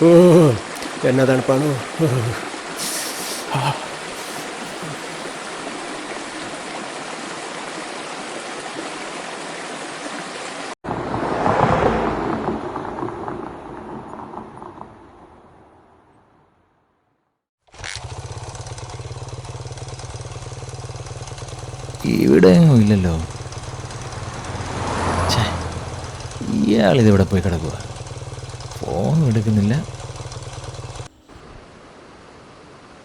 ഓ എന്നാ തണുപ്പാണോ. ഇവിടെ എങ്ങും ഇല്ലല്ലോ. ഇയാളിതിവിടെ പോയി കിടക്കുക, ഫോണും എടുക്കുന്നില്ല.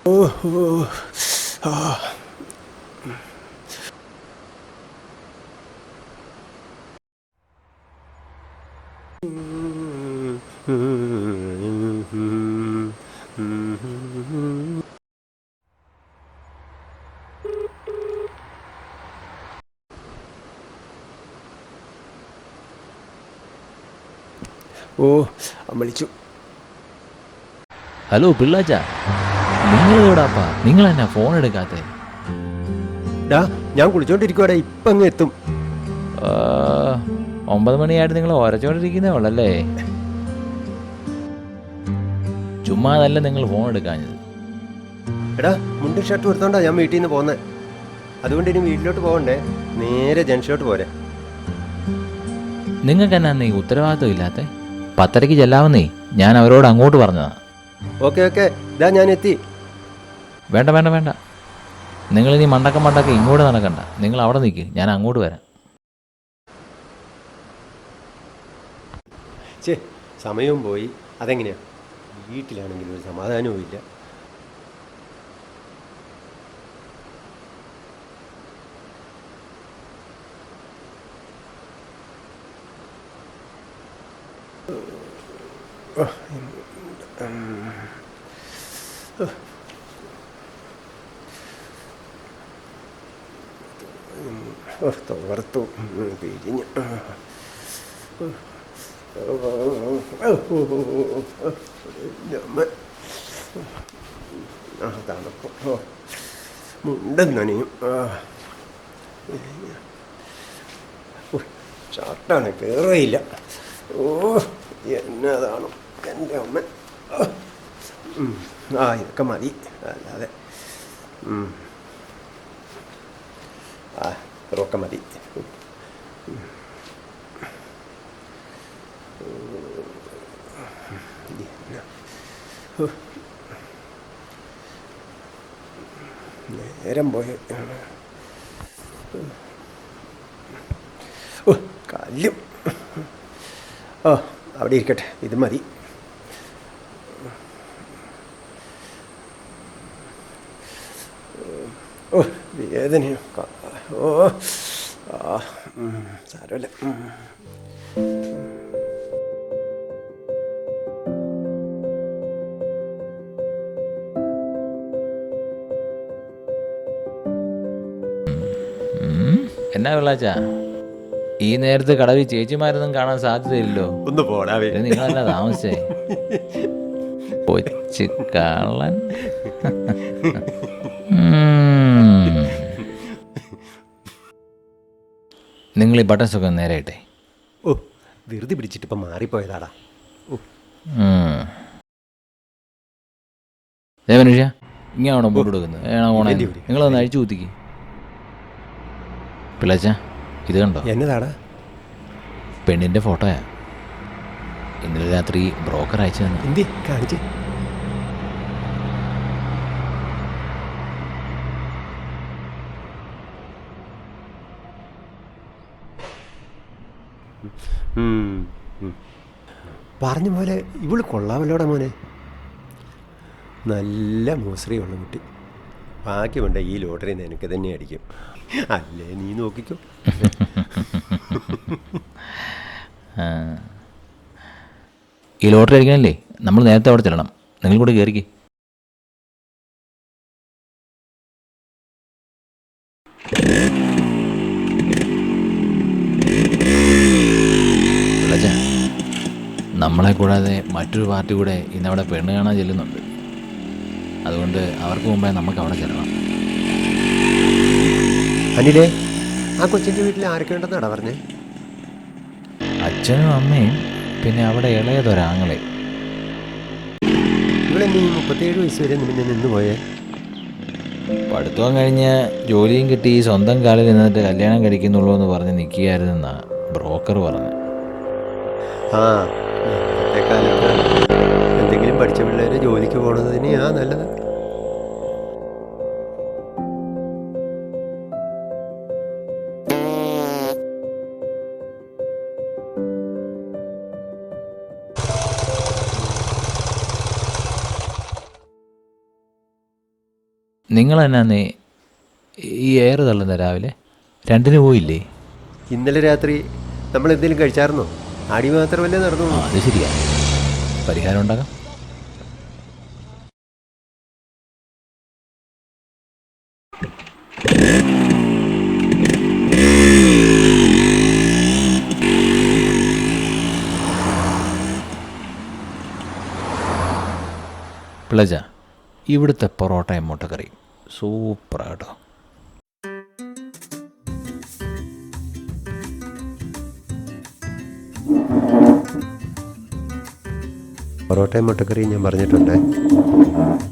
ഓ ഓ ആ ഓ വിളിച്ചു. ഹലോ പിള്ളാച്ച, നിങ്ങളെവിടാപ്പാ? നിങ്ങളെന്നാ ഫോൺ എടുക്കാത്തെ? ഡാ ഞാൻ കുളിച്ചോണ്ടിരിക്കുവാടാ, ഇപ്പം അങ്ങ് എത്തും. 9 മണിയായിട്ട് നിങ്ങൾ ഒരച്ചോണ്ടിരിക്കുന്നേ ഉള്ളല്ലേ? ചുമ്മാതല്ല നിങ്ങൾ ഫോൺ എടുക്കാഞ്ഞത്. എടാ മുണ്ടും ഷർട്ടും എടുത്തോണ്ടാ ഞാൻ വീട്ടിൽ നിന്ന് പോന്നെ. അതുകൊണ്ട് ഇനി വീട്ടിലോട്ട് പോകണ്ടേ, നേരെ ജംഗ്ഷനിലോട്ട് പോരെ. നിങ്ങൾക്ക് എന്നാ നീ ഉത്തരവാദിത്വം ഇല്ലാത്ത? 10:30 ചെല്ലാവുന്നേ, ഞാൻ അവരോട് അങ്ങോട്ട് പറഞ്ഞതാ. ഓക്കെ ഓക്കെ, ഇതാ ഞാൻ എത്തി. വേണ്ട വേണ്ട വേണ്ട, നിങ്ങളിനി മണ്ടക്കം ഇങ്ങോട്ട് നടക്കണ്ട. നിങ്ങൾ അവിടെ നിൽക്ക്, ഞാൻ അങ്ങോട്ട് വരാം. ചേ സമയവും പോയി. അതെങ്ങനെയാ, വീട്ടിലാണെങ്കിലും ഒരു സമാധാനവും ഇല്ല. തോർത്തു പിരിഞ്ഞ് തണുപ്പ്, മുണ്ടും നനയും. ഷർട്ടാണ് കയറുകയില്ല. ഓ എന്നതാണ് എൻ്റെ അമ്മ. ആ ഇതൊക്കെ മതി, അല്ലാതെ ആ ഇതൊക്കെ മതി. നേരം പോയ ഓ കല്ലും. ഓ അവിടെ ഇരിക്കട്ടെ, ഇത് മതി. ഓ വേദനയോ, ഓ ആ സാരമില്ല. എന്നാ പിള്ളാച്ച, ഈ നേരത്ത് കടവിൽ ചേച്ചിമാരൊന്നും കാണാൻ സാധ്യതയില്ലല്ലോ. ഒന്ന് പോടാവേ, നിങ്ങളെന്നാ താമസിച്ചേ? കൊച്ചു കള്ളൻ. നിങ്ങൾ ഈ ബട്ടൺ സുഖം നേരെ ഇട്ടെ. ഓ വെറുതെ പിടിച്ചിട്ട് ഇപ്പം മാറിപ്പോയതാടാ. ദേവനുഷ്യ, ഇങ്ങനെയാണോ ബോട്ട് കൊടുക്കുന്നത്? നിങ്ങളൊന്ന് അഴിച്ചു കുത്തിക്ക്. പിള്ളാച്ച, ഇത് കണ്ടോ? എന്നതാടാ? പെണ്ണിൻ്റെ ഫോട്ടോയാ. ഇന്നലെ രാത്രി ബ്രോക്കർ അയച്ചു തന്നെ. എന്തി കാണിച്ച്. പറഞ്ഞ പോലെ ഇവള് കൊള്ളാമല്ലോടാ മോനെ. നല്ല മോശ്രീയുള്ള കുട്ടി. ഭാഗ്യമുണ്ട് ഈ ലോട്ടറി നിനക്ക് തന്നെ അടിക്കും. അല്ലേ നീ നോക്കിക്കോ. ഈ ലോട്ടറി അടിക്കണല്ലേ, നമ്മൾ നേരത്തെ അവിടെ ചെല്ലണം. നിങ്ങൾ കൂടെ കയറിക്ക്. നമ്മളെ കൂടാതെ മറ്റൊരു പാർട്ടി കൂടെ ഇന്നവിടെ പെണ്ണ് കാണാൻ ചെല്ലുന്നുണ്ട്. അതുകൊണ്ട് അവർക്ക് മുമ്പേ നമുക്ക് അവിടെ ചെല്ലണം. അനിലേ, ആ കൊച്ചിൻ്റെ വീട്ടിൽ ആരൊക്കെ ഉണ്ടെന്നാടാ പറഞ്ഞേ? അച്ഛനും അമ്മയും, പിന്നെ അവിടെ ഇളയതൊരാങ്ങളെ. ഇവിടെ നീ 37 വയസ്സ് വരെ പിന്നെ നിന്ന് പോയേ? പഠിത്തവും കഴിഞ്ഞ് ജോലിയും കിട്ടി സ്വന്തം കാലിൽ നിന്നിട്ട് കല്യാണം കഴിക്കുന്നുള്ളൂ എന്ന് പറഞ്ഞ് നിൽക്കുകയായിരുന്നെന്നാണ് ബ്രോക്കർ പറഞ്ഞു. ആ, ഇന്നത്തെ കാലത്ത് എന്തെങ്കിലും പഠിച്ച പിള്ളേർ ജോലിക്ക് പോകണത് തന്നെയാ നല്ലത്. നിങ്ങൾ എന്നാന്നേ ഈ എയർ തള്ളുന്ന രാവിലെ 2-ന് പോയില്ലേ? ഇന്നലെ രാത്രി നമ്മൾ എന്തെങ്കിലും കഴിച്ചായിരുന്നോ? ആടി മാത്രമല്ലേ നടന്നു. അത് ശരിയാ, പരിഹാരം ഉണ്ടാകാം. പ്ലജ, ഇവിടുത്തെ പൊറോട്ടയും മുട്ടക്കറിയും സൂപ്പറാട്ടോ. പൊറോട്ടയും മുട്ടക്കറിയും ഞാൻ പറഞ്ഞിട്ടുണ്ട്.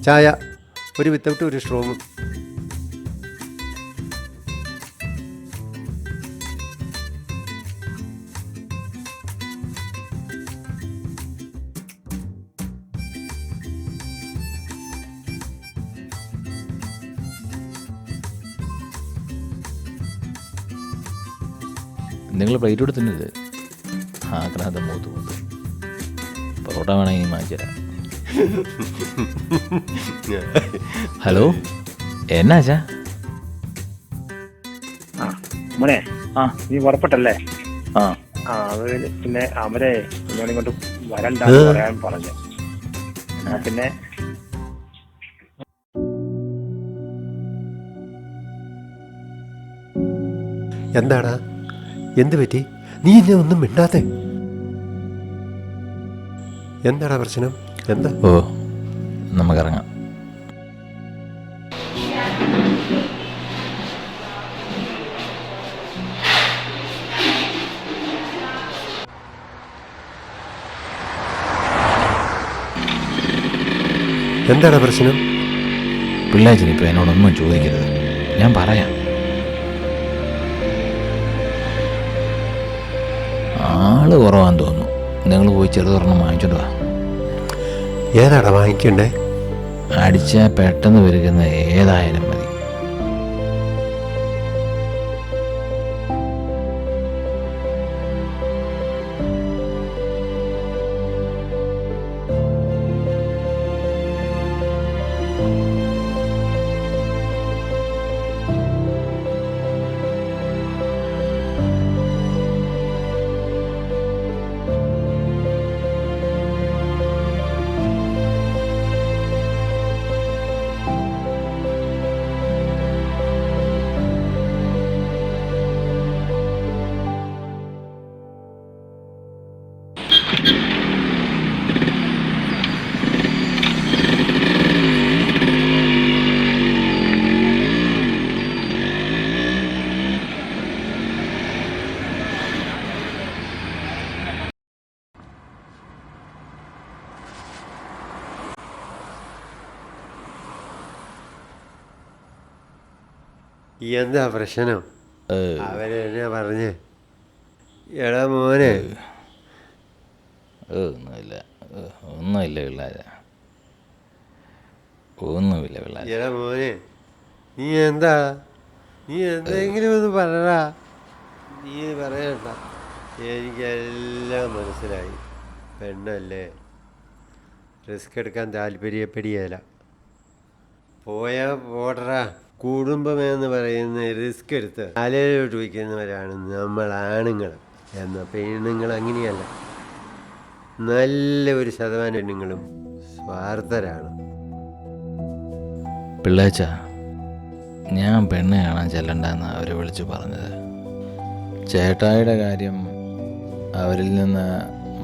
ചായ ഒരു വിത്തൗട്ട് ഒരു സ്ട്രോങ്ങും. നിങ്ങൾ പ്ലേറ്റ് കൊടുത്തിട്ടുണ്ട്. ആക്രാന്തം മൂത്ത് പൊറോട്ട വേണമെങ്കിൽ വാങ്ങിച്ചു തരാം. ഹലോ, എന്നാച്ചാ? മോനെ, നീ പുറപ്പെട്ടല്ലേ? അത് പിന്നെ അവരെ ഇങ്ങോട്ട് വരണ്ടെന്ന് പറയാൻ പറഞ്ഞു. പിന്നെ എന്താടാ, എന്ത് പറ്റി? നീ എന്നെ ഒന്നും മിണ്ടാത്തെ? എന്താടാ പ്രശ്നം? എന്താ? ഓ, നമുക്കിറങ്ങാം. എന്താടാ പ്രശ്നം? പിള്ളേച്ചനിപ്പോൾ എന്നോടൊന്നും ചോദിക്കരുത്, ഞാൻ പറയാം. ആള് കുറവാന്ന് തോന്നുന്നു. നിങ്ങൾ പോയി ചെറുതൊരെണ്ണം വാങ്ങിച്ചോണ്ട് വാ. ഏതാടാ വാങ്ങിക്കണ്ടേ? അടിച്ചാൽ പെട്ടെന്ന് വരുന്ന ഏതായാലും മതി. എന്താ പ്രശ്നം? അവരെന്നാ പറഞ്ഞേ? എടാ മോനെ. ഒന്നുമില്ല പിള്ളേരെ, ഒന്നുമില്ല പിള്ളേരെ. എടാ മോനെ, നീ എന്താ? നീ എന്തെങ്കിലും ഒന്ന് പറടാ. നീ പറയണ്ട, എനിക്കെല്ലാം മനസ്സിലായി. പെണ്ണല്ലേ, റിസ്ക് എടുക്കാൻ താല്പര്യപ്പെടുകയില്ല. പോയാ പോടറാ. കുടുംബമെന്ന് പറയുന്ന റിസ്ക് എടുത്ത് തലയിലോട്ട് വയ്ക്കുന്നവരാണ് നമ്മൾ ആണുങ്ങൾ. എന്നാൽ പെണ്ണുങ്ങൾ അങ്ങനെയല്ല. നല്ല ഒരു ശതമാനം പെണ്ണുങ്ങളും സ്വാർത്ഥരാണ്. പിള്ളേച്ച, ഞാൻ പെണ്ണ് കാണാൻ ചെല്ലണ്ടെന്ന് അവർ വിളിച്ച് പറഞ്ഞത്. ചേട്ടായിയുടെ കാര്യം അവരിൽ നിന്ന്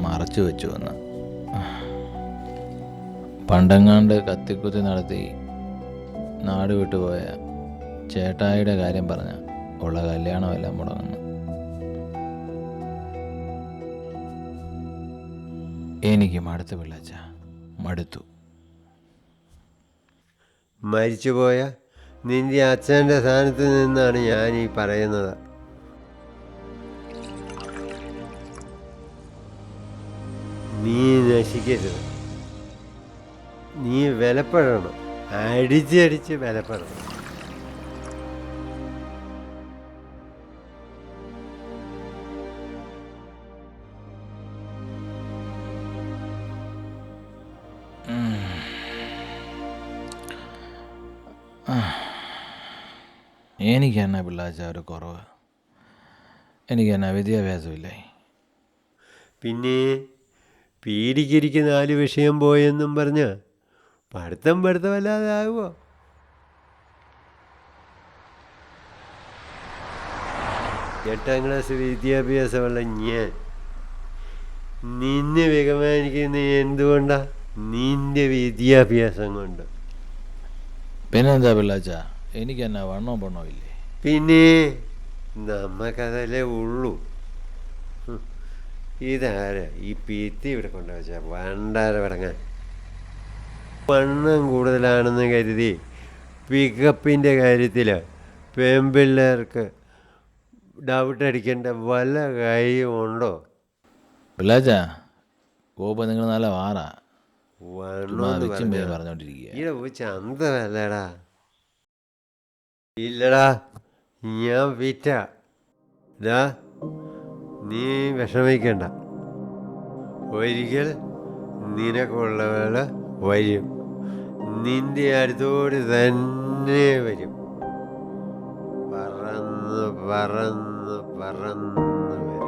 മറച്ചു വെച്ചു വന്ന്. പണ്ടെങ്ങാണ്ട് കത്തിക്കുത്തി നടത്തി നാട് വിട്ടുപോയ ചേട്ടായിയുടെ കാര്യം പറഞ്ഞ ഉള്ള കല്യാണമെല്ലാം മുടങ്ങുന്നു. എനിക്ക് മടുത്തു പിള്ളേച്ച, മടുത്തു. മരിച്ചുപോയ നിന്റെ അച്ഛൻ്റെ സ്ഥാനത്ത് നിന്നാണ് ഞാൻ ഈ പറയുന്നത്. നീ നശിക്കരുത്. നീ വിലപ്പെടണം, അടിച്ചടിച്ച് വിലപ്പെടണം. എനിക്ക് എന്നാ പിള്ളാച്ച ഒരു കുറവ്, എനിക്ക് എന്നാ വിദ്യാഭ്യാസമില്ലേ? പിന്നെ പീഡിക്കിരിക്ക് 4 വിഷയം പോയെന്നും പറഞ്ഞ് പഠിത്തമല്ലാതെ ആകുമോ? എട്ടാം ക്ലാസ് വിദ്യാഭ്യാസമുള്ള ഞാൻ നിന്നെ ബഹുമാനിക്കുന്ന എന്തുകൊണ്ടാ? നിന്റെ വിദ്യാഭ്യാസം കൊണ്ട്. പിന്നെന്താ പിള്ളാച്ച, എനിക്ക് എന്നാ വണ്ണോ പണോ ഇല്ലേ? പിന്നെ നമുക്കതല്ലേ ഉള്ളൂ. ഇതാരാ ഈ പീത്തി ഇവിടെ കൊണ്ടുവച്ചാ വണ്ടാര വിടങ്ങാൻ? വണ്ണം കൂടുതലാണെന്ന് കരുതി പിക്കപ്പിൻ്റെ കാര്യത്തിൽ പെൺപിള്ളേർക്ക് ഡൗട്ട് അടിക്കേണ്ട വല്ല കാര്യമുണ്ടോ? പിള്ളാച്ച കോപ്പം നിങ്ങൾ നല്ല വാറാ, വണ്ണം പറഞ്ഞോണ്ടിരിക്കുക. ഇവിടെ പോയി ചന്തമല്ലടാ. ഇല്ലടാ, ഞാൻ വിറ്റാ. ഇതാ നീ വിഷമിക്കണ്ട, ഒരിക്കൽ നിനക്കുള്ളവൾ വരും, നിന്റെ അടുത്തോട് തന്നെ വരും. പറന്ന് പറന്ന് പറന്ന് വരും.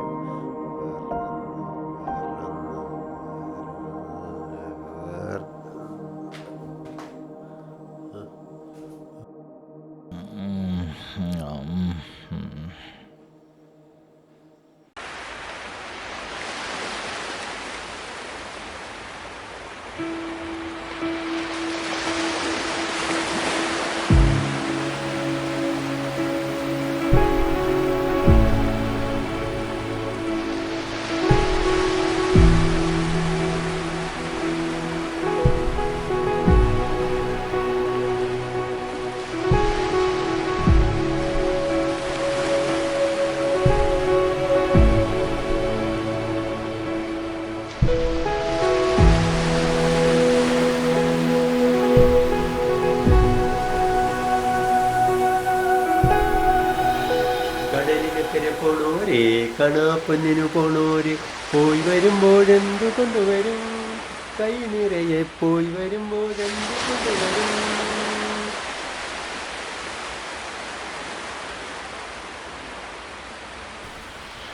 കടലിനക്കരെ പോണോരെ, കണാപ്പൊന്നിനു പോണോര്, പോയി വരുമ്പോഴെന്തു കൊണ്ടുവരും? കൈ നിറയെ പോയി വരുമ്പോഴെന്തു കൊണ്ടുവരും?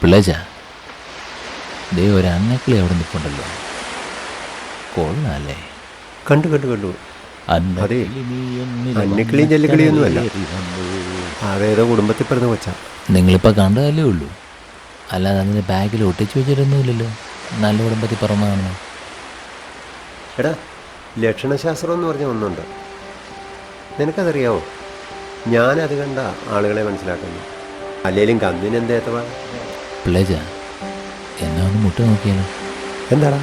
പിള്ളേച്ച, ദേ ഒരു അന്നക്കിളി അവിടെ നിൽപ്പുണ്ടല്ലോ, കൊള്ളാല്ലേ? കണ്ടു കണ്ടു കണ്ടു. അതെ, അന്നക്കിളിയും ജല്ലിക്കിളിയൊന്നുമല്ല, അതേതോ കുടുംബത്തിൽ പിറന്ന കൊച്ചാ. നിങ്ങളിപ്പോൾ കണ്ടതല്ലേ ഉള്ളൂ, അല്ലാതെ അതിൻ്റെ ബാഗിൽ ഒട്ടിച്ചു വെച്ചിട്ടൊന്നുമില്ലല്ലോ നല്ല കുടുംബത്തിൽ പിറന്നതാണെന്ന്. എടാ, ലക്ഷണശാസ്ത്രം എന്ന് പറഞ്ഞ ഒന്നുണ്ട്, നിനക്കതറിയാവോ? ഞാനത് കണ്ട ആളുകളെ മനസ്സിലാക്കുന്നു. അല്ലേലും കന്നിനെന്തേത്തവാ? പിള്ളേച്ച, എന്നാ ഒന്ന് മുട്ട നോക്കിയാലോ? എന്താടാ,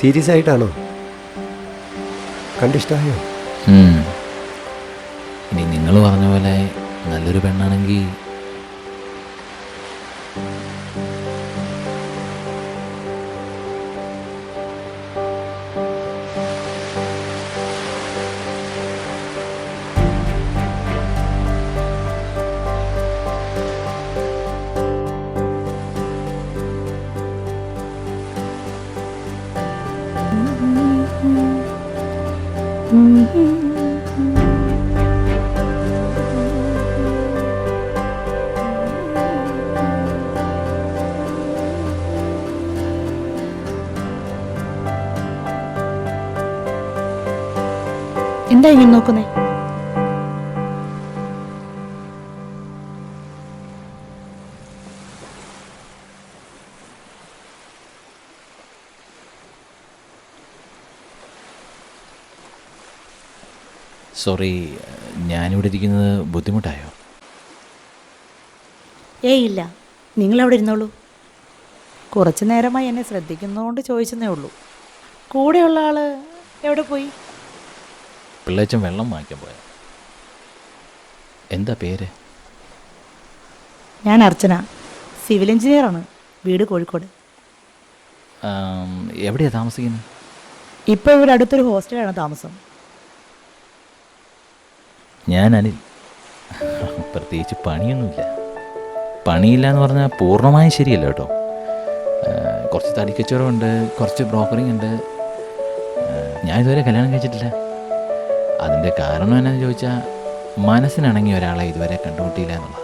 സീരിയസ് ആയിട്ടാണോ? കണ്ടിഷ്ടമായോ? ഇനി നിങ്ങൾ പറഞ്ഞ പോലെ നല്ലൊരു പെണ്ണാണെങ്കിൽ എന്താ ഇങ്ങനെ നോക്കുന്നേ? സോറി, ഞാനിവിടെ ഇരിക്കുന്നത് ബുദ്ധിമുട്ടായോ? ഏയ് ഇല്ല, നിങ്ങളവിടെ ഇരുന്നോളൂ. കുറച്ച് നേരമായി എന്നെ ശ്രദ്ധിക്കുന്നതുകൊണ്ട് ചോദിച്ചെന്നേ ഉള്ളൂ. കൂടെയുള്ള ആള് എവിടെ പോയി? പിള്ളേച്ചൻ വെള്ളം വാങ്ങിക്കാൻ പോയ. എന്താ പേര്? ഞാൻ അർച്ചന, സിവിൽ എഞ്ചിനീയറാണ്. വീട് കോഴിക്കോട്. എവിടെയാണ് താമസിക്കുന്നത്? ഇപ്പോൾ ഇവിടെ അടുത്തൊരു ഹോസ്റ്റലാണ് താമസം. ഞാൻ അനിൽ. പ്രത്യേകിച്ച് പണിയൊന്നുമില്ല. പണിയില്ല എന്ന് പറഞ്ഞാൽ പൂർണ്ണമായും ശരിയല്ല കേട്ടോ. കുറച്ച് തടിക്കച്ചവടമുണ്ട്, കുറച്ച് ബ്രോക്കറിങ് ഉണ്ട്. ഞാൻ ഇതുവരെ കല്യാണം കഴിച്ചിട്ടില്ല. അതിൻ്റെ കാരണം എന്നാന്ന് ചോദിച്ചാൽ മനസ്സിനിണങ്ങിയ ഒരാളെ ഇതുവരെ കണ്ടുമുട്ടിയില്ല എന്നുള്ളത്.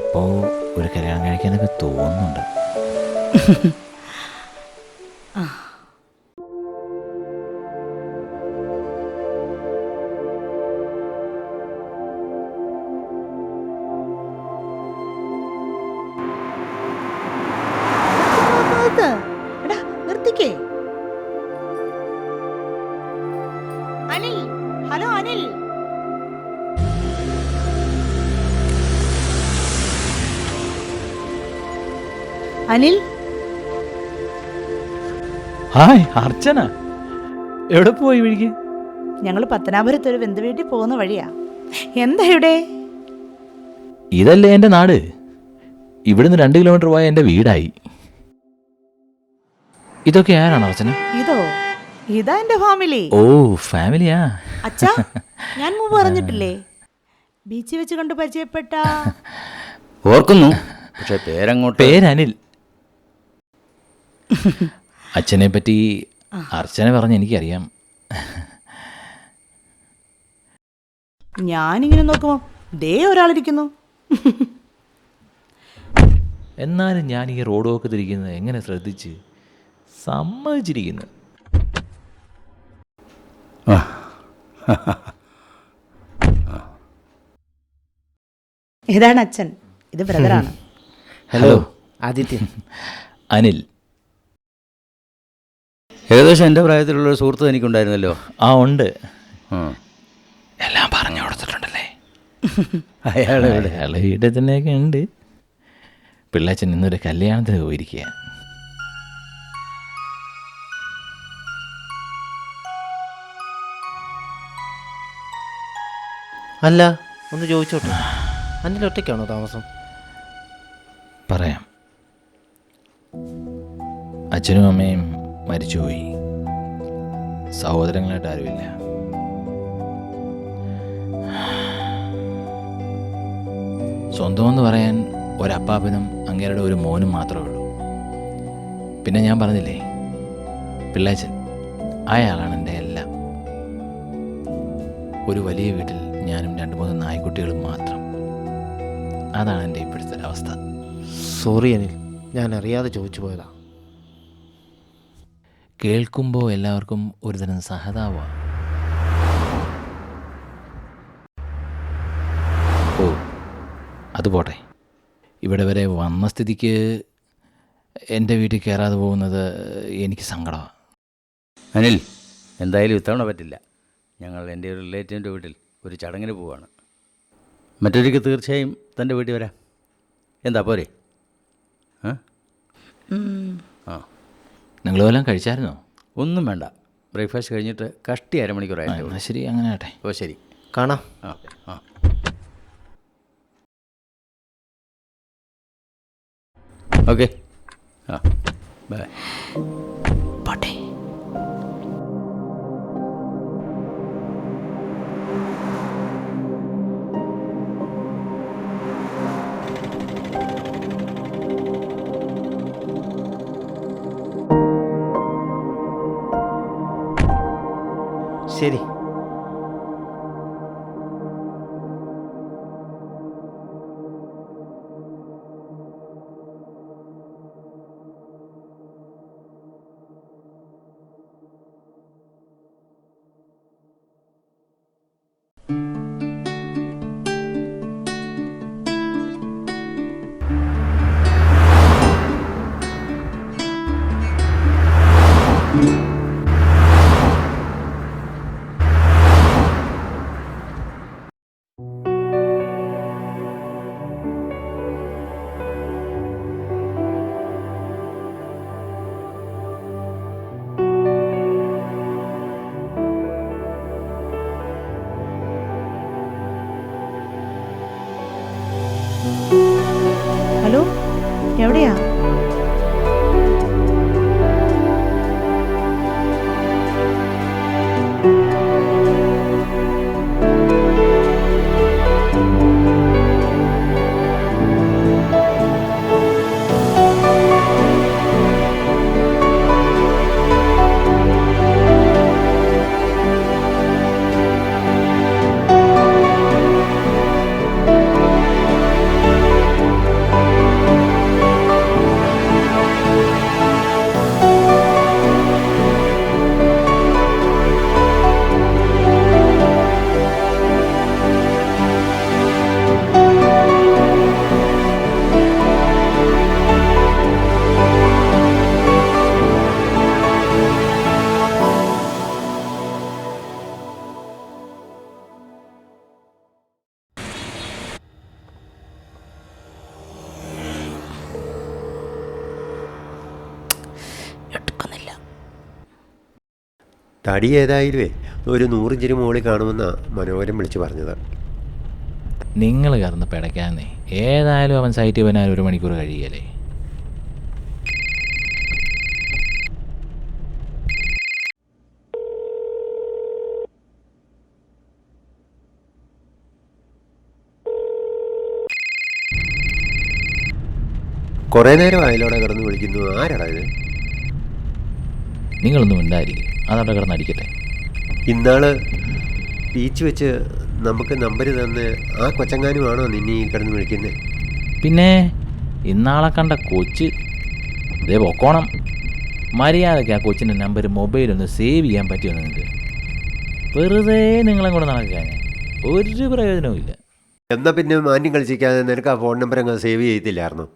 ഇപ്പോൾ ഒരു കല്യാണം കഴിക്കാനൊക്കെ തോന്നുന്നുണ്ട്. എടാ നിർത്തിക്കേ. അനിൽ, ഹലോ അനിൽ. അനിൽ, ഹായ് അർച്ചന, എവിടെ പോയി വഴിക്ക്? ഞങ്ങൾ പത്തനാപുരത്ത് ഒരു ബന്ധുവീട്ടിൽ പോകുന്ന വഴിയാ. എന്താ ഇവിടെ? ഇതല്ലേ എൻ്റെ നാട്. ഇവിടുന്ന് 2 കിലോമീറ്റർ പോയാൽ എൻ്റെ വീടായി. ഇതൊക്കെ ആരാണ് അർച്ചന? ഇതാ എന്റെ ഫാമിലി. ഓ ഫാമിലിയാ. അച്ഛാ, ഞാൻ മുമ്പ് പറഞ്ഞിട്ടില്ലേ, ബീച്ചിൽ വെച്ച് കണ്ട് പരിചയപ്പെട്ട. ഓർക്കുന്നു, പക്ഷെ പേരങ്ങോട്ട്. പേരനിൽ. അച്ഛനെ പറ്റി അർച്ചന പറഞ്ഞ് എനിക്കറിയാം. ഞാനിങ്ങനെ നോക്കുമ്പോ ദേ ഒരാളിരിക്കുന്നു. എന്നാലും ഞാൻ ഈ റോഡ് വോക്ക് തിരിക്കുന്നത് എങ്ങനെ ശ്രദ്ധിച്ച് സമ്മതിച്ചിരിക്കുന്നു. ഇതാണ് അച്ഛൻ, ഇത് ബ്രദറാണ്. ഹലോ ആദിത്യ. അനിൽ. ഏകദേശം എൻ്റെ പ്രായത്തിലുള്ളൊരു സുഹൃത്ത് എനിക്കുണ്ടായിരുന്നല്ലോ. ആ ഉണ്ട്. എല്ലാം പറഞ്ഞു കൊടുത്തിട്ടുണ്ടല്ലേ? അയാളെ വീട്ടിൽ തന്നെയൊക്കെ ഉണ്ട്. പിള്ളേച്ചൻ ഇന്നൊരു കല്യാണത്തിന് പോയിരിക്കുക. അല്ല, ഒന്ന് ചോദിച്ചോട്ടെ, അനിൽ ഒറ്റയ്ക്കാണോ താമസം? പറയാം. അച്ഛനും അമ്മയും മരിച്ചുപോയി. സഹോദരങ്ങളായിട്ട് ആരുമില്ല. സ്വന്തമെന്ന് പറയാൻ ഒരപ്പാപ്പനും അങ്ങേരുടെ ഒരു മോനും മാത്രമേ ഉള്ളൂ. പിന്നെ ഞാൻ പറഞ്ഞില്ലേ, പിള്ളേച്ചൻ, അയാളാണ് എൻ്റെ എല്ലാം. ഒരു വലിയ വീട്ടിൽ ഞാനും 2-3 നായ്ക്കുട്ടികളും മാത്രം. അതാണ് എൻ്റെ ഇപ്പോഴത്തെ അവസ്ഥ. സോറി അനിൽ, ഞാൻ അറിയാതെ ചോദിച്ചു പോയതാ. കേൾക്കുമ്പോൾ എല്ലാവർക്കും ഒരുതരം സഹതാപമാണ്. ഓ അത് പോട്ടെ. ഇവിടെ വരെ വന്ന സ്ഥിതിക്ക് എൻ്റെ വീട്ടിൽ കയറാതെ പോകുന്നത് എനിക്ക് സങ്കടമാണ്. അനിൽ, എന്തായാലും ഇത്തവണ പറ്റില്ല. ഞങ്ങൾ എൻ്റെ ഒരു റിലേറ്റീവിൻ്റെ വീട്ടിൽ ഒരു ചടങ്ങിന് പോവുകയാണ്. മറ്റൊരിക്കൽ തീർച്ചയായും തൻ്റെ വീട്ടിൽ വരാം. എന്താ പോരെ? ആ, നിങ്ങൾ വല്ലതും കഴിച്ചായിരുന്നോ? ഒന്നും വേണ്ട. ബ്രേക്ക്ഫാസ്റ്റ് കഴിഞ്ഞിട്ട് കഷ്ടി 1/2 മണിക്കൂറായിട്ട്. എന്നാൽ ശരി, അങ്ങനെ ആട്ടെ. ഓ ശരി, കാണാം. ആ ആ ഓക്കെ. ആ ബൈ. പോട്ടെ. ശരി. തടി ഏതായാലുമേ ഒരു 100 ഇഞ്ചിന് മുകളിൽ കാണുമെന്നാണ് മനോഹരൻ വിളിച്ച് പറഞ്ഞത്. നിങ്ങൾ കറന്ന് പിടയ്ക്കാന്നേ. ഏതായാലും അവൻ സൈറ്റ് വരാൻ 1 മണിക്കൂർ കഴിയല്ലേ. കുറേ നേരം അയലോടെ കിടന്ന് വിളിക്കുന്നു. ആരാടാ ഇത്? നിങ്ങളൊന്നും ഉണ്ടായിരിക്കും, അതവിടെ കിടന്ന് അടിക്കട്ടെ. ഇന്നാള് ബീച്ച് വെച്ച് നമുക്ക് നമ്പർ തന്ന് ആ കൊച്ചങ്ങാനുമാണോ നിന്നെ ഈ കിടന്ന് വിളിക്കുന്നത്? പിന്നെ ഇന്നാളെ കണ്ട കൊച്ച് ഇതേ പൊക്കോണം. മര്യാദയ്ക്ക് ആ കൊച്ചിൻ്റെ നമ്പർ മൊബൈലൊന്ന് സേവ് ചെയ്യാൻ പറ്റുമോ നിങ്ങൾക്ക്? വെറുതെ നിങ്ങളെ കൂടെ നടക്കാൻ ഒരു പ്രയോജനവും ഇല്ല. എന്നാൽ പിന്നെ മാന്യം കളിച്ചിരിക്കാതെ നിനക്ക് ആ ഫോൺ നമ്പർ അങ്ങ് സേവ് ചെയ്തില്ലായിരുന്നോ?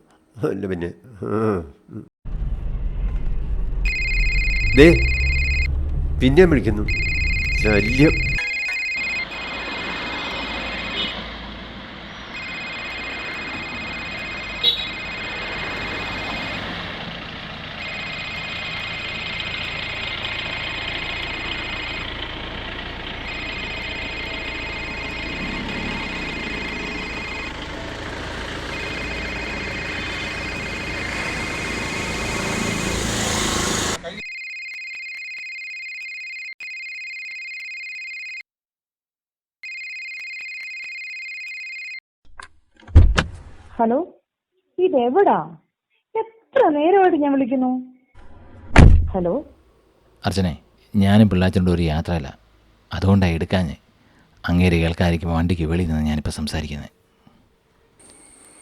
അല്ല പിന്നെ ദേ പിന്നെയും വിളിക്കുന്നു. ശല്യം. ഹലോ, ഇതെവിടാ? എത്ര നേരമായിട്ട് ഞാൻ വിളിക്കുന്നു. ഹലോ അർച്ചനെ, ഞാനും പിള്ളാച്ചോണ്ട് ഒരു യാത്രയല്ല, അതുകൊണ്ടാണ് എടുക്കാഞ്ഞ്. അങ്ങേര് കേൾക്കാതിരിക്കുമ്പോൾ വണ്ടിക്ക് വെളിയിൽ നിന്ന് ഞാനിപ്പോൾ സംസാരിക്കുന്നത്.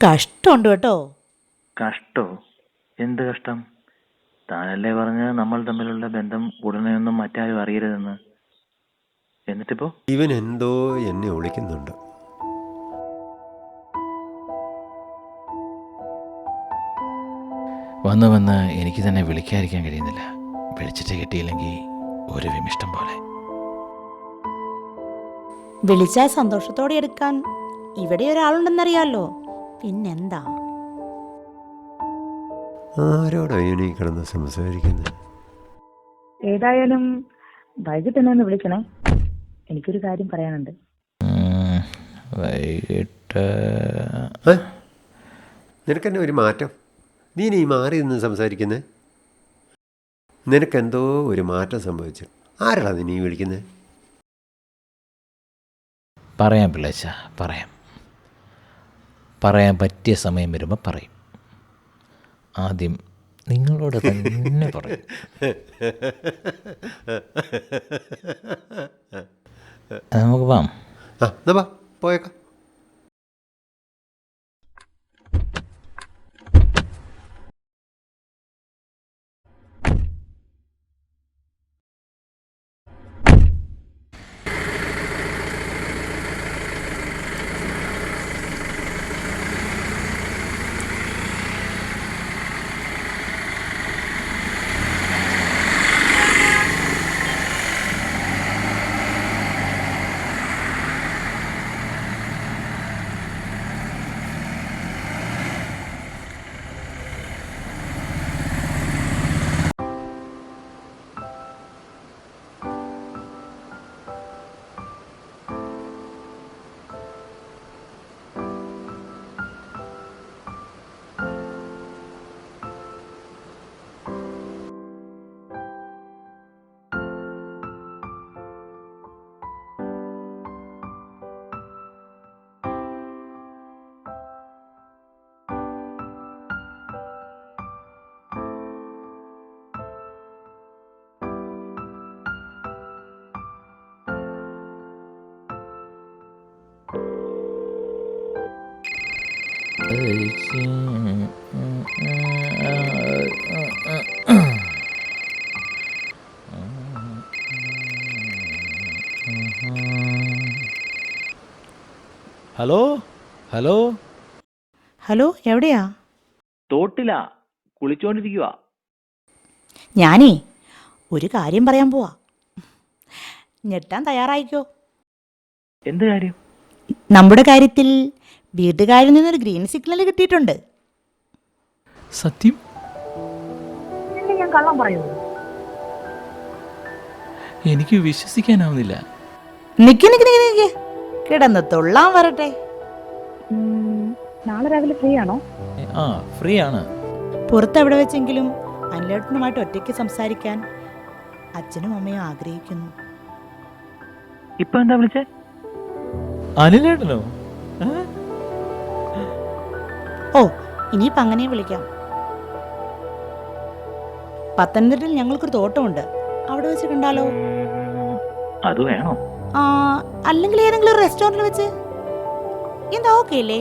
കഷ്ടമുണ്ട് കേട്ടോ. കഷ്ടോ? എന്ത് കഷ്ടം? താനല്ലേ പറഞ്ഞ് നമ്മൾ തമ്മിലുള്ള ബന്ധം ഉടനെയൊന്നും മറ്റാരും അറിയരുതെന്ന്. എന്നിട്ടിപ്പോ ഇവൻ എന്തോ എന്നെ വിളിക്കുന്നുണ്ട്. വന്ന് വന്ന് എനിക്ക് തന്നെ വിളിക്കാതിരിക്കാൻ കഴിയുന്നില്ല. വിളിച്ചിട്ട് കിട്ടിയില്ലെങ്കിൽ ഒരു വിമിഷ്ടം പോലെ. വിളിച്ചാൽ സന്തോഷത്തോടെ എടുക്കാൻ ഇവിടെ ഒരാളുണ്ടെന്നറിയാമല്ലോ. പിന്നെന്താ? ആരോടാ ഇനി കിടന്ന് സംസാരിക്കുന്നത്? ഏതായാലും വൈകിട്ട് എന്നെ ഒന്ന് വിളിക്കണേ, എനിക്കൊരു കാര്യം പറയാനുണ്ട്. വൈകിട്ട് നിനക്കെന്നെ ഒരു മാറ്റം? നീ മാറി നിന്ന് സംസാരിക്കുന്നത്? നിനക്കെന്തോ ഒരു മാറ്റം സംഭവിച്ചു. ആരാടാ നീ വിളിക്കുന്നത്? പറയാം പിള്ളേച്ച, പറയാൻ പറ്റിയ സമയം വരുമ്പോൾ പറയും. ആദ്യം നിങ്ങളോട് തന്നെ പറയും. നമുക്ക് പോവാം. എന്നാ വാ, പോയേക്കാം. ഹലോ ഹലോ ഹലോ, എവിടെയാ? തോട്ടിലാ, കുളിച്ചോണ്ടിരിക്കുക. ഞാനേ ഒരു കാര്യം പറയാൻ പോവാ. ഞെട്ടാൻ തയ്യാറായിക്കോ. എന്ത് കാര്യം? നമ്മുടെ കാര്യത്തിൽ വീട്ടുകാരിൽ നിന്നൊരു ഗ്രീൻ സിഗ്നൽ കിട്ടിയിട്ടുണ്ട്. സത്യം? ഞാൻ കള്ളം പറയുന്നു. എനിക്ക് വിശ്വസിക്കാനാവുന്നില്ല. നിക്ക് നിക്ക് നിക്ക് നിക്ക്, കിടന്ന് തൊള്ളാൻ വരട്ടെ. നാളെ രാവിലെ ഫ്രീ ആണോ? ആ, ഫ്രീ ആണ്. പുറത്ത് എവിടെ വെച്ചെങ്കിലും അനിലേട്ടനുമായിട്ട് ഒറ്റയ്ക്ക് സംസാരിക്കാൻ അച്ഛനും അമ്മയും ആഗ്രഹിക്കുന്നു. ഇപ്പൊ എന്താ വിളിച്ചേ? അനിലേട്ടനോ? ഓ, ഇനിയിപ്പോൾ അങ്ങനെ വിളിക്കാം. പത്തനംതിട്ടയിൽ ഞങ്ങൾക്കൊരു തോട്ടമുണ്ട്, അവിടെ വെച്ച് കണ്ടാലോ? അത് വേണോ? അല്ലെങ്കിൽ ഏതെങ്കിലും ഒരു റെസ്റ്റോറൻറ്റിൽ വെച്ച്. എന്താ, ഓക്കെ അല്ലേ?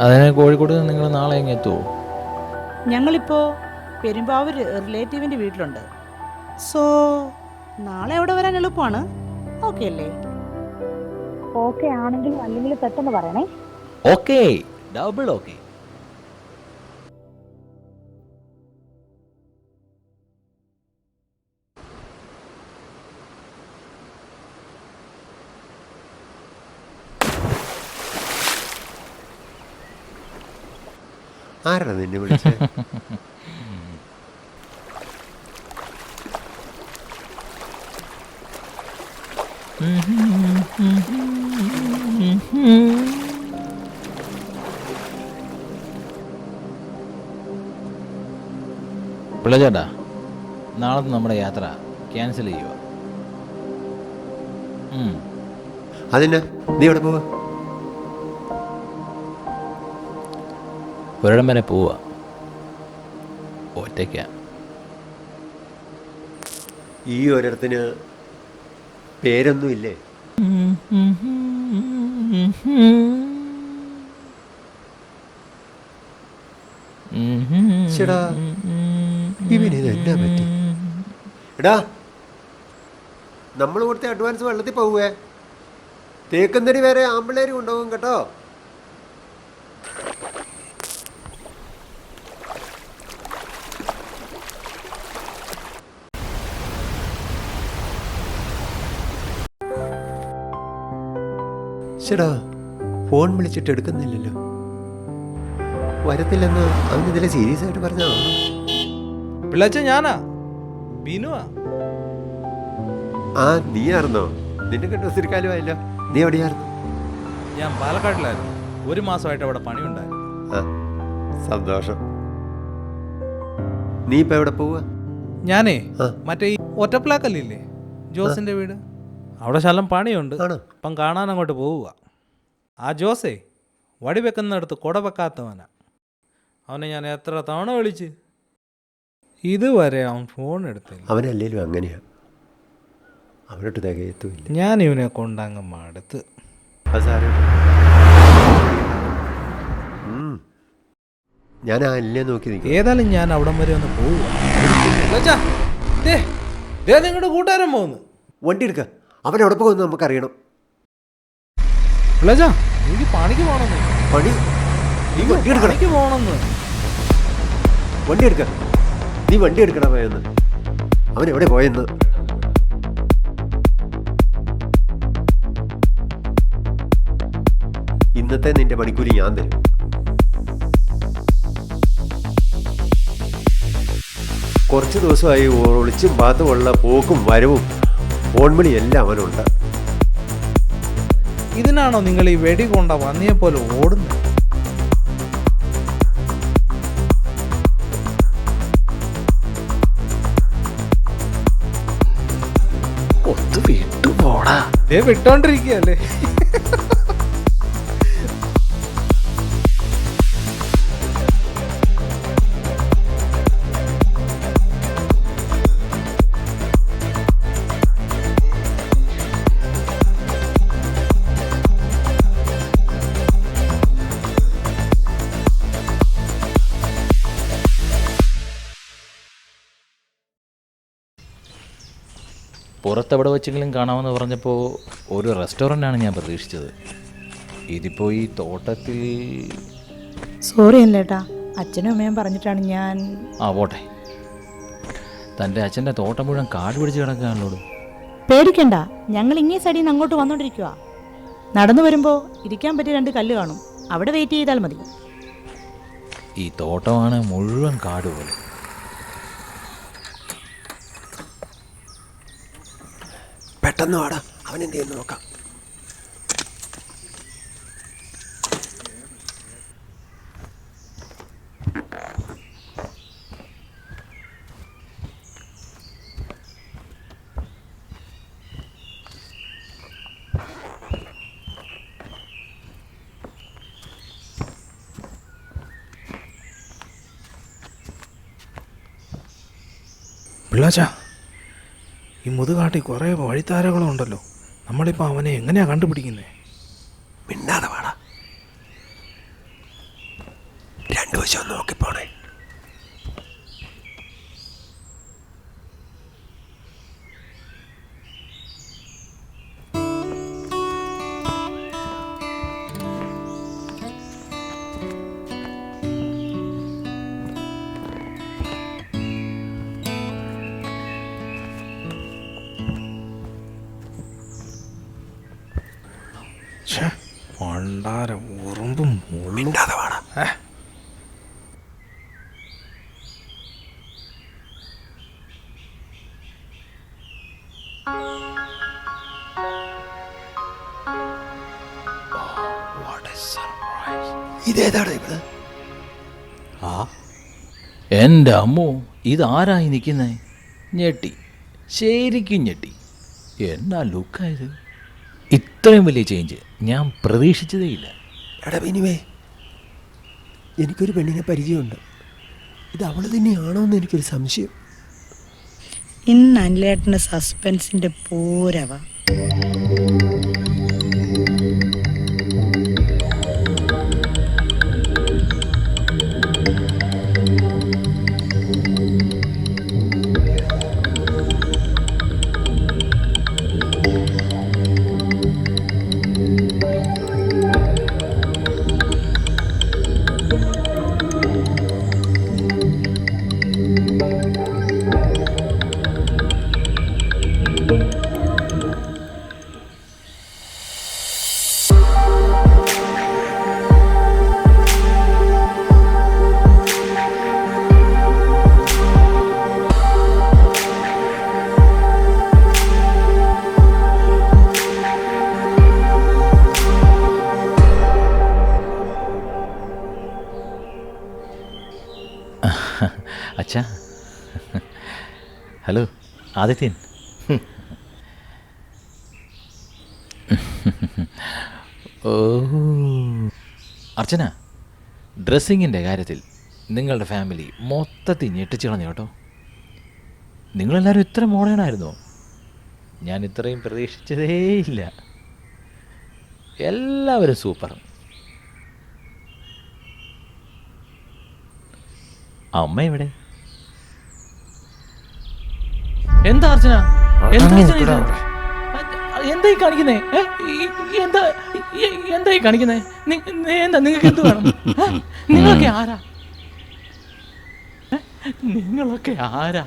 അതിന് കോഴിക്കോട് നിങ്ങൾ നാളെ എങ്ങനെ എത്തുമോ? ഞങ്ങളിപ്പോൾ പെരുമ്പാവൂർ റിലേറ്റീവിൻ്റെ വീട്ടിലുണ്ട്. സോ നാളെ അവിടെ വരാൻ എളുപ്പമാണ്. ഓക്കെ അല്ലേ? ഓക്കെ ആണെങ്കിലും അല്ലെങ്കിൽ പെട്ടെന്ന് പറയണേ. Okay, double okay. ആരാ നിന്നെ വിളിച്ചത്? പിള്ളേച്ചേട്ടാ, നാളത്തെ നമ്മുടെ യാത്ര ക്യാൻസൽ ചെയ്യുക. അതിനാ നീ എവിടെ പോവാ? ഒരിടം വരെ പോവുക, ഒറ്റയ്ക്ക. ഈ ഒരിടത്തിന് പേരൊന്നും ഇല്ലേ? ചേടാ, ഇവനിത് എന്നാ പറ്റി? എടാ, നമ്മൾ കൊടുത്ത അഡ്വാൻസ് വെള്ളത്തിൽ പോവുകയെ. തേക്കുന്നരി വരെ ആമ്പിള്ളേര് കൊണ്ടുപോകും കേട്ടോ. ചേടാ, ഫോൺ വിളിച്ചിട്ട് എടുക്കുന്നില്ലല്ലോ. വരത്തില്ലെന്ന് അവനിതിലെ സീരിയസ് ആയിട്ട് പറഞ്ഞോ? പിള്ളേച്ച, ഞാനാ ബിനുവാ. ആ, നീ ആയിരുന്നോ? നിന്നെ കണ്ട് ഒത്തിരി കാലമായല്ലോ. നീ എവിടെയായിരുന്നു? ഞാൻ പാലക്കാട്ടിലായിരുന്നു. 1 മാസമായിട്ട് അവിടെ പണിയുണ്ടായിരുന്നു. ആ, സന്തോഷം. നീ ഇപ്പൊ എവിടെ പോവുക? ഞാനേ ആ. മറ്റേ ഈ ഒറ്റപ്ലാക്കല്ലേ ജോസിന്റെ വീട്, അവിടെ ശലം പണിയുണ്ട്. ആണോ? അപ്പം കാണാൻ അങ്ങോട്ട് പോവുക. ആ ജോസേ വടി വെക്കുന്നിടത്ത് കുട വെക്കാത്തവനാ. അവനെ ഞാൻ എത്ര തവണ വിളിച്ച്, ഇതുവരെ അവൻ ഫോൺ എടുത്തില്ല. അവനല്ലേലും അങ്ങനെയാ, അവനോട്ട് തികയത്തുമില്ല. ഞാൻ ഇവനെ കൊണ്ടങ്ങ് മടുത്ത്. അത് സാരമില്ല. ഞാൻ ആ അല്ലേ നോക്കി നിൽക്കും. ഏതായാലും ഞാൻ അവിടം വരെ ഒന്ന് പോവുക. നിങ്ങളുടെ കൂട്ടുകാരൻ പോകുന്നു. വണ്ടി എടുക്ക. അവൻ എവിടെ പോകുന്നു നമുക്കറിയണം. പിള്ളേച്ചാ, എനിക്ക് പണിക്ക് പോകണമെന്ന്. പണി? നീ വണ്ടി എടുക്കണം. പണിക്ക് പോകണമെന്ന്. വണ്ടി എടുക്ക. നീ വണ്ടി എടുക്കണം. പോയെന്ന് അവൻ എവിടെ പോയെന്ന്? ഇന്നത്തെ നിന്റെ പണിക്കൂലി ഞാൻ തരും. കുറച്ച് ദിവസമായി ഒളിച്ചും പാത്തുമുള്ള പോക്കും വരവും ഫോൺവിളി എല്ലാം അവനുണ്ട്. ഇതിനാണോ നിങ്ങൾ ഈ വെടി കൊണ്ട വന്നിയെ പോലെ ഓടുന്നത്? വിട്ടോണ്ടിരിക്കുകയല്ലേ? പുറത്തെവിടെ വെച്ചെങ്കിലും കാണാമെന്ന് പറഞ്ഞപ്പോൾ ഒരു റെസ്റ്റോറൻ്റാണ് ഞാൻ പ്രതീക്ഷിച്ചത്. ഇതിപ്പോൾ ഈ തോട്ടത്തിൽ. സോറി അല്ലേട്ടാ, അച്ഛനും അമ്മയും പറഞ്ഞിട്ടാണ് ഞാൻ. പോട്ടെ. തൻ്റെ അച്ഛൻ്റെ തോട്ടം മുഴുവൻ കാട് പിടിച്ച് കിടക്കുകയാണല്ലോ. പേടിക്കണ്ട, ഞങ്ങൾ ഇങ്ങേ സൈഡിൽ നിന്ന് അങ്ങോട്ട് വന്നോണ്ടിരിക്കുക. നടന്നു വരുമ്പോൾ ഇരിക്കാൻ പറ്റിയ 2 കല്ല് കാണും, അവിടെ വെയിറ്റ് ചെയ്താൽ മതി. ഈ തോട്ടമാണ് മുഴുവൻ കാട് പോലെ. പെട്ടെന്ന് വാടാ, അവൻ എന്ത് ചെയ്യുന്നു നോക്കാം. പിള്ളാച്ച, ഈ മുതുകാട്ടിൽ കുറേ വഴിത്താരകളുണ്ടല്ലോ. നമ്മളിപ്പോൾ അവനെ എങ്ങനെയാ കണ്ടുപിടിക്കുന്നത്? മിണ്ടാതെ വാടാ, രണ്ടു വശം നോക്കിപ്പോണേ. പണ്ടാര ഉറുമ്പും മിണ്ടാതെ വാടാ. ഇതേതാണ് ഇവള്? ആ എൻ്റെ അമ്മോ, ഇതാരായി നിൽക്കുന്നേ? ഞെട്ടി, ശരിക്കും ഞെട്ടി. എന്നാ ലുക്കായത്! ഇത്രയും വലിയ ചേഞ്ച് ഞാൻ പ്രതീക്ഷിച്ചതേയില്ല. എടാ ബിനുവേ, എനിക്കൊരു പെണ്ണിനെ പരിചയമുണ്ട്. ഇത് അവള് തന്നെയാണോ എന്ന് എനിക്കൊരു സംശയം. ഇന്ന് അനിലേട്ടൻ്റെ സസ്പെൻസിൻ്റെ പൂരവ. അച്ഛാ, ഹലോ ആദിത്യൻ. ഓ അർച്ചന, ഡ്രസ്സിങ്ങിൻ്റെ കാര്യത്തിൽ നിങ്ങളുടെ ഫാമിലി മൊത്തത്തിൽ ഞെട്ടിച്ച് കളഞ്ഞു കേട്ടോ. നിങ്ങളെല്ലാവരും ഇത്ര മോഡേണായിരുന്നോ? ഞാൻ ഇത്രയും പ്രതീക്ഷിച്ചതേയില്ല. എല്ലാവരും സൂപ്പർ. അമ്മ എവിടെ? എന്താ അർച്ചന, എന്തായി കാണിക്കുന്നേ? എന്തായി കാണിക്കുന്നേ? എന്താ നിങ്ങൾക്ക് എന്ത് വേണം? നിങ്ങളൊക്കെ ആരാ? നിങ്ങളൊക്കെ ആരാ?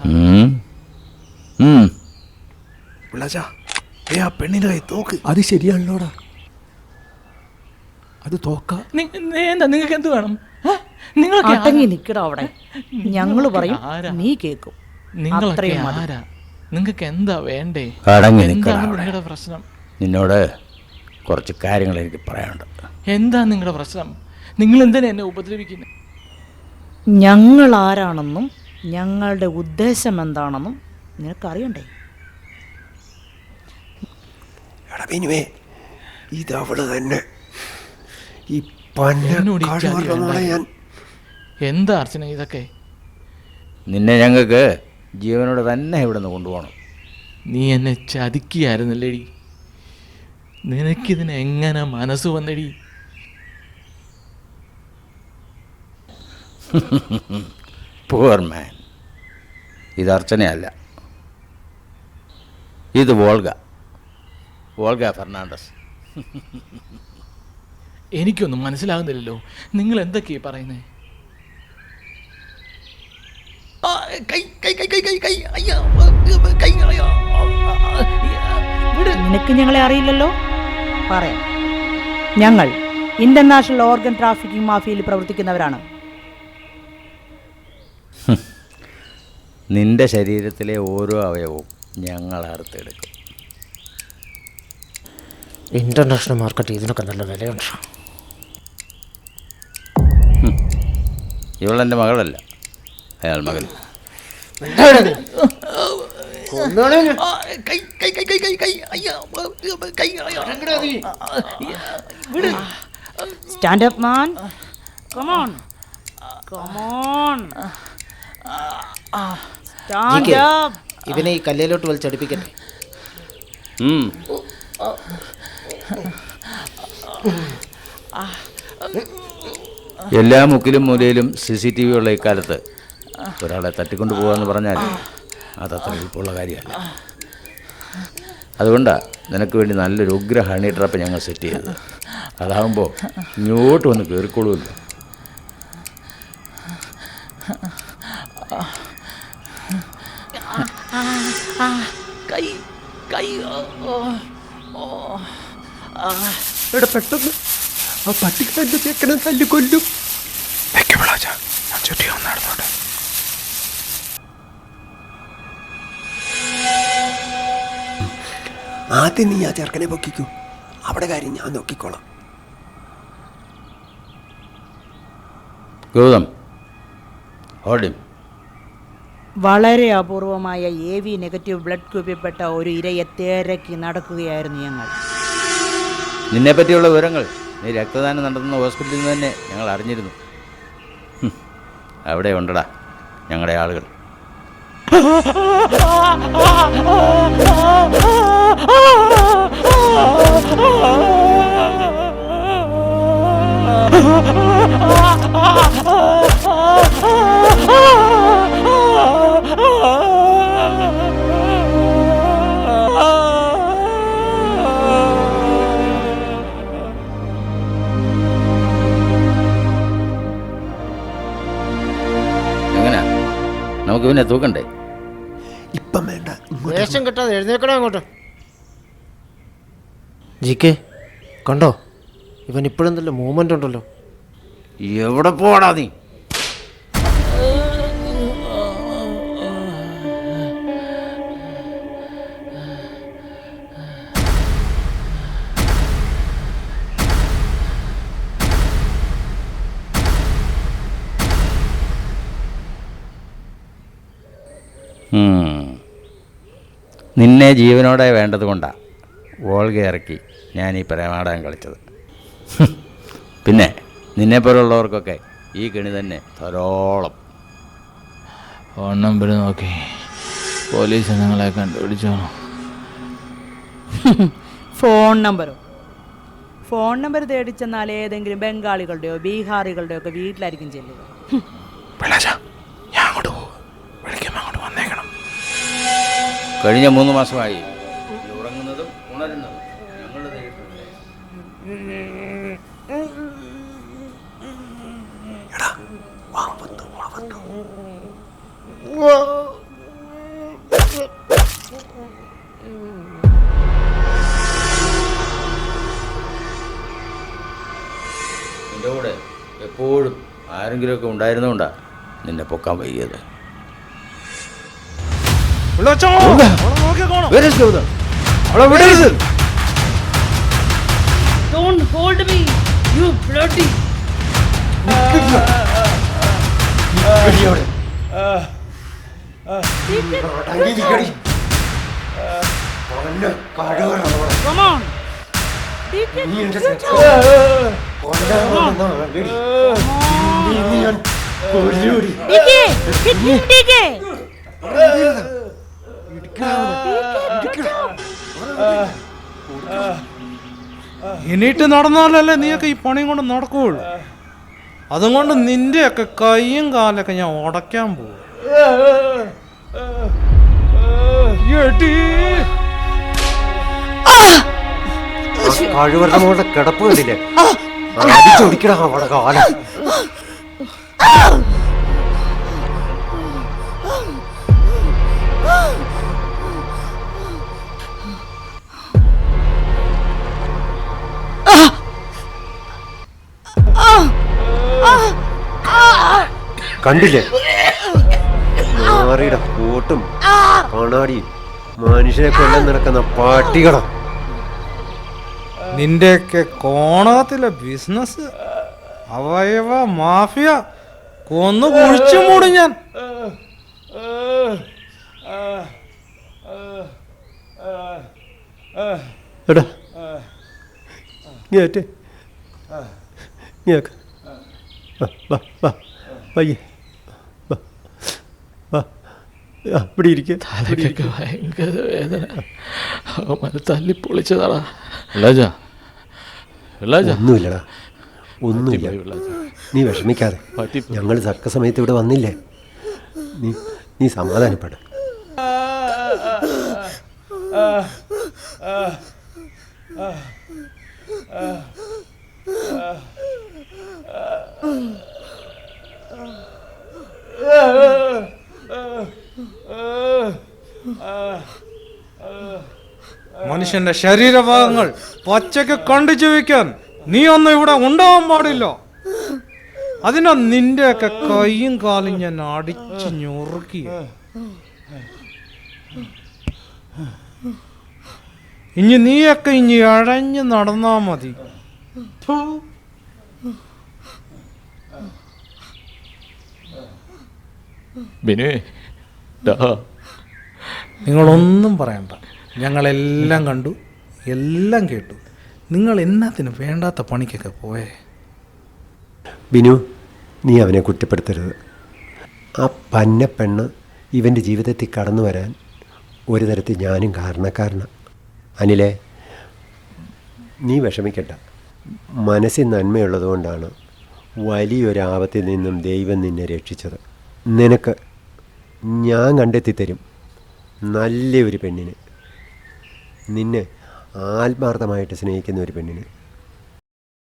പിള്ളാച്ചാ, ആ പെണ്ണിന്റെ കൈ തോക്ക്. അത് ശരിയാണല്ലോടാ, അത് തോക്ക. എന്താ നിങ്ങൾക്ക് എന്ത് വേണം? അടങ്ങി നിൽക്കടാ അവിടെ. ഞങ്ങൾ പറയും, നീ കേൾക്കും. നിങ്ങളൊക്കെ ആരാ? നിങ്ങൾക്ക് എന്താ വേണ്ടേ? അടങ്ങി എന്താണ് നിൽക്കണം. നിങ്ങളുടെ പ്രശ്നം? നിന്നോട് കുറച്ച് കാര്യങ്ങൾ എനിക്ക് പറയാനുണ്ട്. എന്താ നിങ്ങളുടെ പ്രശ്നം? നിങ്ങൾ എന്തിനാ എന്നെ ഉപദ്രവിക്കുന്നത്? ഞങ്ങൾ ആരാണെന്നും ഞങ്ങളുടെ ഉദ്ദേശം എന്താണെന്നും നിനക്കറിയണ്ടേ? എടാ ബിനുവേ, ഇതവള് തന്നെ. ഈ എന്നോട് ഈ ചതി പന്ന ഞാൻ എന്താ അർച്ചന ഇതൊക്കെ? നിന്നെ ഞങ്ങൾക്ക് ജീവനോടെ തന്നെ ഇവിടെ നിന്ന് കൊണ്ടുപോകണം. നീ എന്നെ ചതിക്കുകയായിരുന്നല്ലേടി. നിനക്കിതിന് എങ്ങനെ മനസ്സ് വന്നടി? Poor man. ഇത് അർച്ചനയല്ല, ഇത് വോൾഗ ഫെർണാണ്ടസ്. എനിക്കൊന്നും മനസ്സിലാകുന്നില്ലല്ലോ. നിങ്ങൾ എന്തൊക്കെയാ പറയുന്നേ? നിനക്ക് ഞങ്ങളെ അറിയില്ലല്ലോ. പറയാം, ഞങ്ങൾ ഇന്റർനാഷണൽ ഓർഗൻ ട്രാഫിക്കിംഗ് മാഫിയയിൽ പ്രവർത്തിക്കുന്നവരാണ്. നിന്റെ ശരീരത്തിലെ ഓരോ അവയവവും ഞങ്ങൾ അറുത്തെടുക്കും. ഇന്റർനാഷണൽ മാർക്കറ്റ് ഇതിനൊക്കെ നല്ല വിലയുണ്ട്. ഇവളെൻ്റെ മകളല്ല, അയാൾ മകൻ. Stand up man, come on, come on, stand up. ഇവനെ ഈ കല്ലിലോട്ട് വലിച്ചടിപ്പിക്കട്ടെ. എല്ലാ മുക്കിലും മൂലയിലും CCTV ഉള്ള ഇക്കാലത്ത് ഒരാളെ തട്ടിക്കൊണ്ട് പോകാമെന്ന് പറഞ്ഞാൽ അതത്ര എളുപ്പമുള്ള കാര്യമല്ല. അതുകൊണ്ടാണ് നിനക്ക് വേണ്ടി നല്ലൊരു ഉഗ്ര ഹണി ട്രാപ്പ് ഞങ്ങൾ സെറ്റ് ചെയ്തത്. അതാകുമ്പോൾ ഇങ്ങോട്ട് വന്ന് കയറിക്കൊള്ളുമല്ലോ. എടാ പെട്ടെന്ന് ആ പട്ടിക്ക് തന്നെ ചേക്കനെ തല്ലിക്കൊല്ലും. ആദ്യം നീ ആ ചെറുക്കനെ പൊക്കിക്കൂ, അവിടെ കാര്യം ഞാൻ നോക്കിക്കോളാം. ഗൗതം, ഓടി. വളരെ അപൂർവമായ AV നെഗറ്റീവ് ബ്ലഡ് ഗ്രൂപ്പിൽപ്പെട്ട ഒരു ഇരയെ തിരക്കി നടക്കുകയായിരുന്നു ഞങ്ങൾ. നിന്നെപ്പറ്റിയുള്ള വിവരങ്ങൾ നീ രക്തദാനം നടത്തുന്ന ഹോസ്പിറ്റലിൽ നിന്ന് തന്നെ ഞങ്ങൾ അറിഞ്ഞിരുന്നു. അവിടെ ഉണ്ടടാ ഞങ്ങളുടെ ആളുകൾ. എങ്ങനെയാ, നമുക്ക് പിന്നെ തൂക്കണ്ടേ? ഇപ്പം വേണ്ട, വേഷം കിട്ടാതെ എഴുന്നേക്കണോ അങ്ങോട്ട്. GK കണ്ടോ, ഇവൻ ഇപ്പോഴും നല്ല മൂവ്മെന്റ് ഉണ്ടല്ലോ. എവിടെ പോടാ നീ? നിന്നെ ജീവനോടെ വേണ്ടത് കൊണ്ടാണ് വോൾഗ ഇറക്കി ഞാൻ ഈ പ്രേമാടകം കളിച്ചത്. പിന്നെ നിന്നെപ്പോലുള്ളവർക്കൊക്കെ ഈ കെണി തന്നെ ധാരാളം. ഫോൺ നമ്പർ നോക്കി പോലീസ് ഞങ്ങളെ കണ്ടുപിടിച്ചോ. ഫോൺ നമ്പറോ? ഫോൺ നമ്പർ തേടി ചെന്നാൽ ഏതെങ്കിലും ബംഗാളികളുടെയോ ബീഹാറികളുടെയോ ഒക്കെ വീട്ടിലായിരിക്കും ചെല്ലുക. കഴിഞ്ഞ 3 മാസമായി ഉറങ്ങുന്നതും ഉണരുന്നതും ഞങ്ങളുടെ ദൈവത്തിൻ്റെ. നിന്റെ കൂടെ എപ്പോഴും ആരെങ്കിലുമൊക്കെ ഉണ്ടായിരുന്നുകൊണ്ടാണ് നിന്നെ പൊക്കാൻ വൈകിയത്. Don't hold me, you bloody. Come on. ഇനിയിട്ട് നടന്നാലല്ലേ നീയൊക്കെ ഈ പണിയും കൊണ്ട് നടക്കുകയുള്ളൂ. അതുകൊണ്ട് നിന്റെയൊക്കെ കൈയും കാലൊക്കെ ഞാൻ ഉടയ്ക്കാൻ പോകും. കഴിവരുടെ മോളുടെ കിടപ്പ് കണ്ടില്ലേ, അടിച്ചൊടിക്കടാ അവിടെ കാലം. കണ്ടില്ലേ നാറിയുടെ കൂട്ടും കാണാടിയും മനുഷ്യനെ കൊല്ലാൻ നടക്കുന്ന പാട്ടികളാ. നിന്റെയൊക്കെ കോണകത്തിലെ ബിസിനസ് അവയവ മാഫിയ കൊന്നു കുഴിച്ചു മൂടും ഞാൻ. എടാ ഇങ്ങേറ്റ് ഇങ്ങേക്ക് വയ്യേ ഇവിടെ ഇരിക്കുക. തലക്കൊക്കെ ഭയങ്കര വേദന. അവന്മാരെ തല്ലി പൊളിച്ചതാടാ. ഇളാജ ഒന്നുമില്ലടാ, ഒന്നുമില്ല. നീ വിഷമിക്കാതെ. ഞങ്ങൾ തക്ക സമയത്ത് ഇവിടെ വന്നില്ലേ. നീ സമാധാനപ്പെട. മനുഷ്യന്റെ ശരീരഭാഗങ്ങൾ പച്ചക്ക് കണ്ടിച്ചു വയ്ക്കാൻ നീ ഒന്നും ഇവിടെ ഉണ്ടാവാൻ പാടില്ല. അതിനാ നിന്റെയൊക്കെ കൈയും കാലും ഞാൻ അടിച്ചു ഞൊറുക്കി. ഇനി നീയൊക്കെ ഇനി അഴഞ്ഞു നടന്നാ മതി. നിങ്ങളൊന്നും പറയണ്ട, ഞങ്ങളെല്ലാം കണ്ടു, എല്ലാം കേട്ടു. നിങ്ങൾ എന്നാത്തിന് വേണ്ടാത്ത പണിക്കൊക്കെ പോയേ. ബിനു, നീ അവനെ കുറ്റപ്പെടുത്തരുത്. ആ പന്ന പെണ്ണ് ഇവൻ്റെ ജീവിതത്തിൽ കടന്നു വരാൻ ഒരു തരത്തിൽ ഞാനും കാരണക്കാരനാണ്. അനിലേ, നീ വിഷമിക്കട്ട. മനസ്സിൽ നന്മയുള്ളതുകൊണ്ടാണ് വലിയൊരു ആപത്തിൽ നിന്നും ദൈവം നിന്നെ രക്ഷിച്ചത്. നിനക്ക് ഞാൻ കണ്ടെത്തിത്തരും നല്ലൊരു പെണ്ണിന്, നിന്നെ ആത്മാർത്ഥമായിട്ട് സ്നേഹിക്കുന്ന ഒരു പെണ്ണിന്.